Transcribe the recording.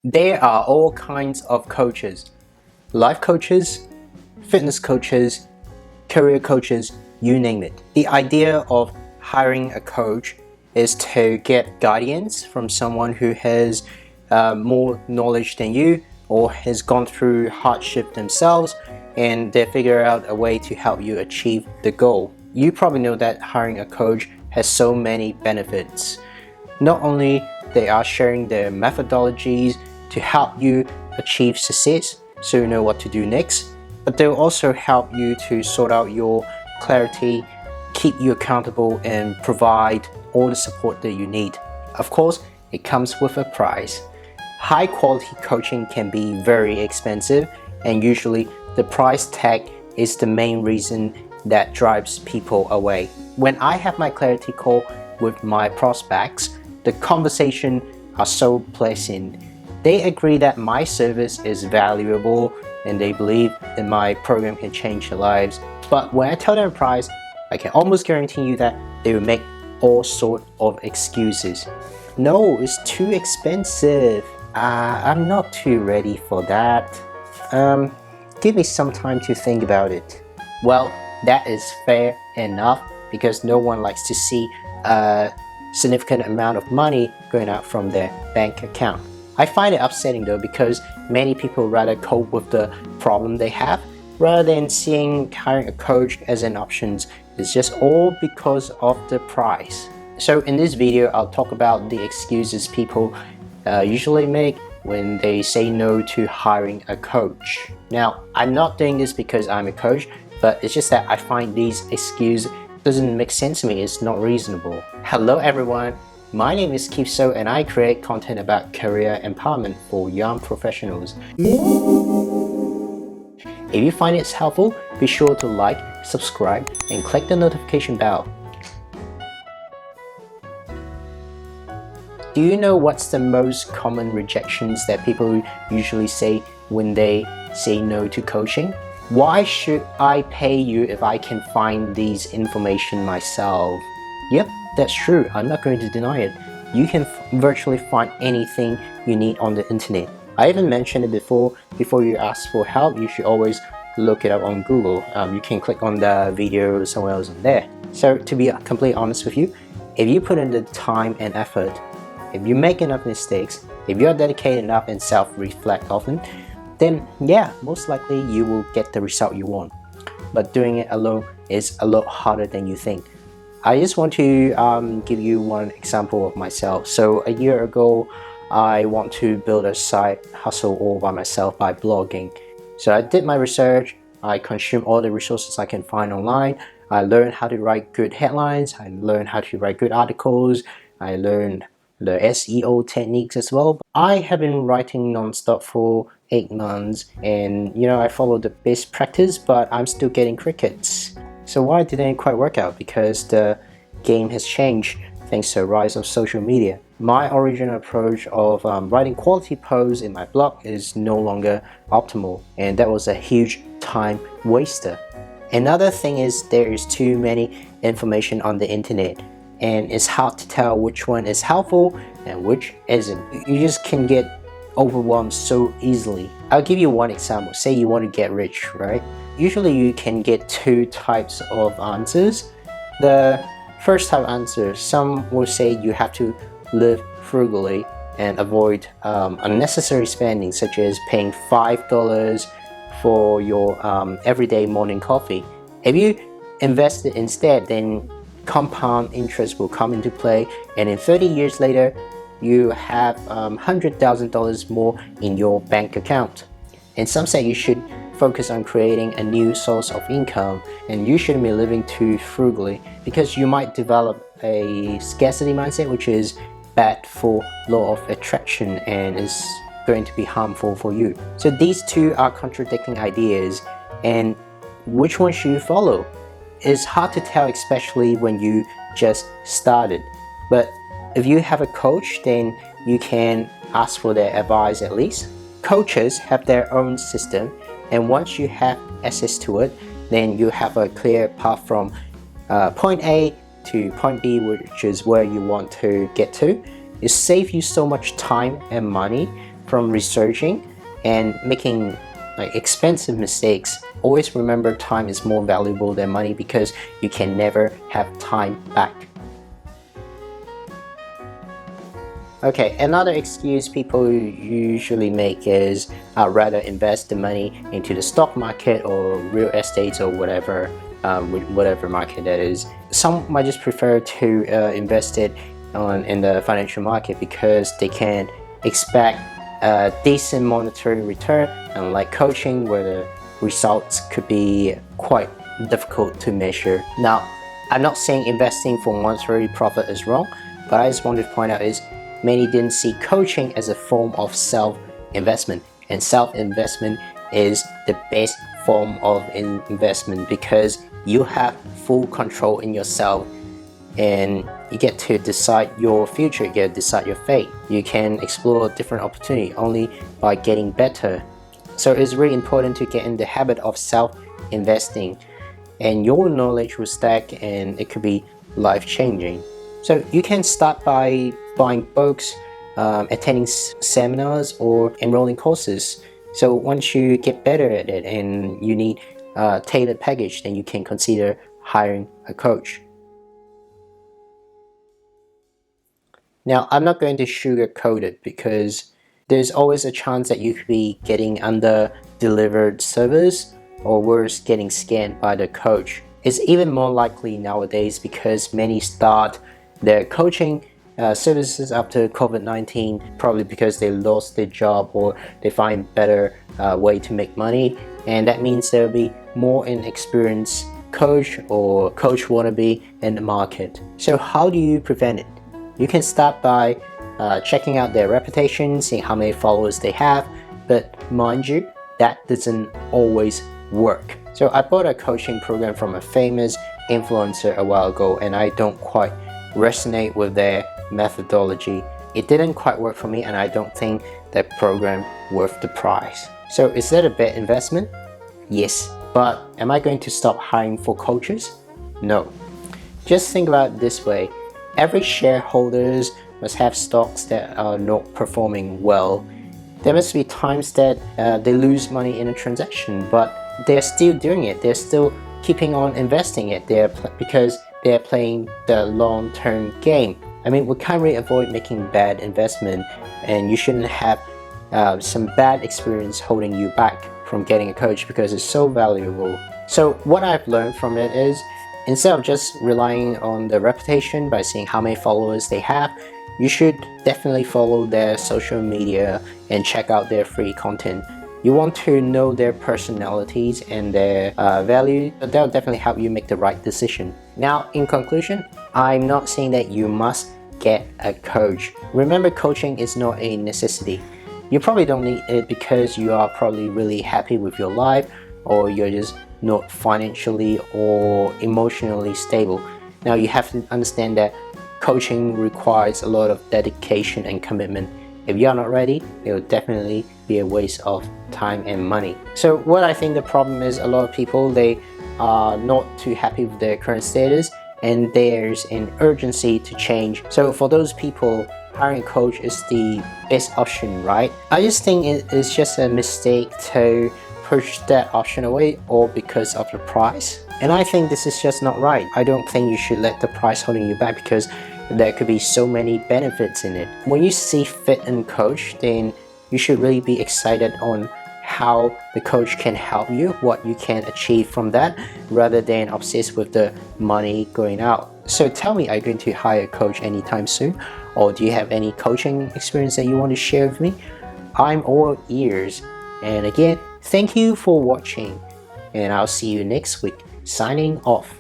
There are all kinds of coaches: life coaches, fitness coaches, career coaches, you name it. The idea of hiring a coach is to get guidance from someone who has more knowledge than you or has gone through hardship themselves, and they figure out a way to help you achieve the goal. You probably know that hiring a coach has so many benefits. Not only they are sharing their methodologies to help you achieve success so you know what to do next, but they'll also help you to sort out your clarity, keep you accountable, and provide all the support that you need. Of course, it comes with a price. High quality coaching can be very expensive, and usually the price tag is the main reason that drives people away. When I have my clarity call with my prospects, the conversation are so pleasant. They agree that my service is valuable and they believe that my program can change their lives. But when I tell them a price, I can almost guarantee you that they will make all sorts of excuses. No, it's too expensive. I'm not too ready for that. Give me some time to think about it. Well, that is fair enough because no one likes to see a significant amount of money going out from their bank account. I find it upsetting though because many people rather cope with the problem they have rather than seeing hiring a coach as an option. It's just all because of the price. So in this video, I'll talk about the excuses people usually make when they say no to hiring a coach. Now, I'm not doing this because I'm a coach, but it's just that I find these excuses doesn't make sense to me. It's not reasonable. Hello everyone, my name is Keith So and I create content about career empowerment for young professionals. If you find it helpful, be sure to like, subscribe, and click the notification bell. Do you know what's the most common rejections that people usually say when they say no to coaching? Why should I pay you if I can find these information myself? Yep, that's true. I'm not going to deny it. You can virtually find anything you need on the internet. I even mentioned it before you ask for help, you should always look it up on Google. You can click on the video somewhere else on there. So to be completely honest with you, if you put in the time and effort, if you make enough mistakes, if you're dedicated enough and self-reflect often, then yeah, most likely you will get the result you want. But doing it alone is a lot harder than you think. I just want to give you one example of myself. So a year ago, I want to build a side hustle all by myself by blogging. So I did my research, I consumed all the resources I can find online, I learned how to write good headlines, I learned how to write good articles, I learned the SEO techniques as well. I have been writing non-stop for 8 months and I follow the best practice, but I'm still getting crickets. So why didn't it quite work out? Because the game has changed thanks to the rise of social media. My original approach of writing quality posts in my blog is no longer optimal, and that was a huge time waster. Another thing is there is too many information on the internet, and it's hard to tell which one is helpful and which isn't. You just can get overwhelmed so easily. I'll give you one example. Say you want to get rich, right? Usually you can get 2 types of answers. The first type of answer, some will say you have to live frugally and avoid unnecessary spending, such as paying $5 for your everyday morning coffee. If you invest it instead, then compound interest will come into play, and in 30 years later you have $100,000 more in your bank account. And some say you should focus on creating a new source of income, and you shouldn't be living too frugally because you might develop a scarcity mindset, which is bad for law of attraction and is going to be harmful for you. So these two are contradicting ideas, and which one should you follow? It's hard to tell, especially when you just started. But if you have a coach, then you can ask for their advice at least. Coaches have their own system, and once you have access to it, then you have a clear path from point A to point B, which is where you want to get to. It saves you so much time and money from researching and making like expensive mistakes, always remember time is more valuable than money because you can never have time back. Okay, another excuse people usually make is I'd rather invest the money into the stock market or real estate or whatever, whatever market that is. Some might just prefer to invest it in the financial market because they can expect a decent monetary return, unlike coaching where the results could be quite difficult to measure. Now, I'm not saying investing for monetary profit is wrong, but I just wanted to point out is many didn't see coaching as a form of self-investment, and self-investment is the best form of investment because you have full control in yourself and you get to decide your future, you get to decide your fate. You can explore different opportunity only by getting better. So it's really important to get in the habit of self-investing, and your knowledge will stack and it could be life-changing. So you can start by buying books, attending seminars, or enrolling courses. So once you get better at it and you need a tailored package, then you can consider hiring a coach. Now, I'm not going to sugarcoat it because there's always a chance that you could be getting under-delivered service or worse, getting scammed by the coach. It's even more likely nowadays because many start their coaching services after COVID-19, probably because they lost their job or they find better way to make money, and that means there'll be more inexperienced coach or coach wannabe in the market. So how do you prevent it? You can start by checking out their reputation, seeing how many followers they have, but mind you, that doesn't always work. So I bought a coaching program from a famous influencer a while ago and I don't quite resonate with their methodology. It didn't quite work for me and I don't think that program worth the price. So is that a bad investment? Yes, but am I going to stop hiring for coaches? No. Just think about it this way. Every shareholders must have stocks that are not performing well. There must be times that they lose money in a transaction, but they're still doing it. They're still keeping on investing it because they're playing the long-term game. I mean, we can't really avoid making bad investment, and you shouldn't have some bad experience holding you back from getting a coach because it's so valuable. So what I've learned from it is, instead of just relying on the reputation by seeing how many followers they have, you should definitely follow their social media and check out their free content. You want to know their personalities and their value. That'll definitely help you make the right decision. Now, in conclusion, I'm not saying that you must get a coach. Remember, coaching is not a necessity. You probably don't need it because you are probably really happy with your life, or you're just not financially or emotionally stable. Now, you have to understand that coaching requires a lot of dedication and commitment. If you're not ready, it will definitely be a waste of time and money. So what I think the problem is, a lot of people, they are not too happy with their current status and there's an urgency to change. So for those people, hiring a coach is the best option, right? I just think it is just a mistake to push that option away, or because of the price. And I think this is just not right. I don't think you should let the price holding you back because there could be so many benefits in it. When you see fit and coach, then you should really be excited on how the coach can help you, what you can achieve from that, rather than obsessed with the money going out. So tell me, are you going to hire a coach anytime soon? Or do you have any coaching experience that you want to share with me? I'm all ears. And again, thank you for watching, and I'll see you next week. Signing off.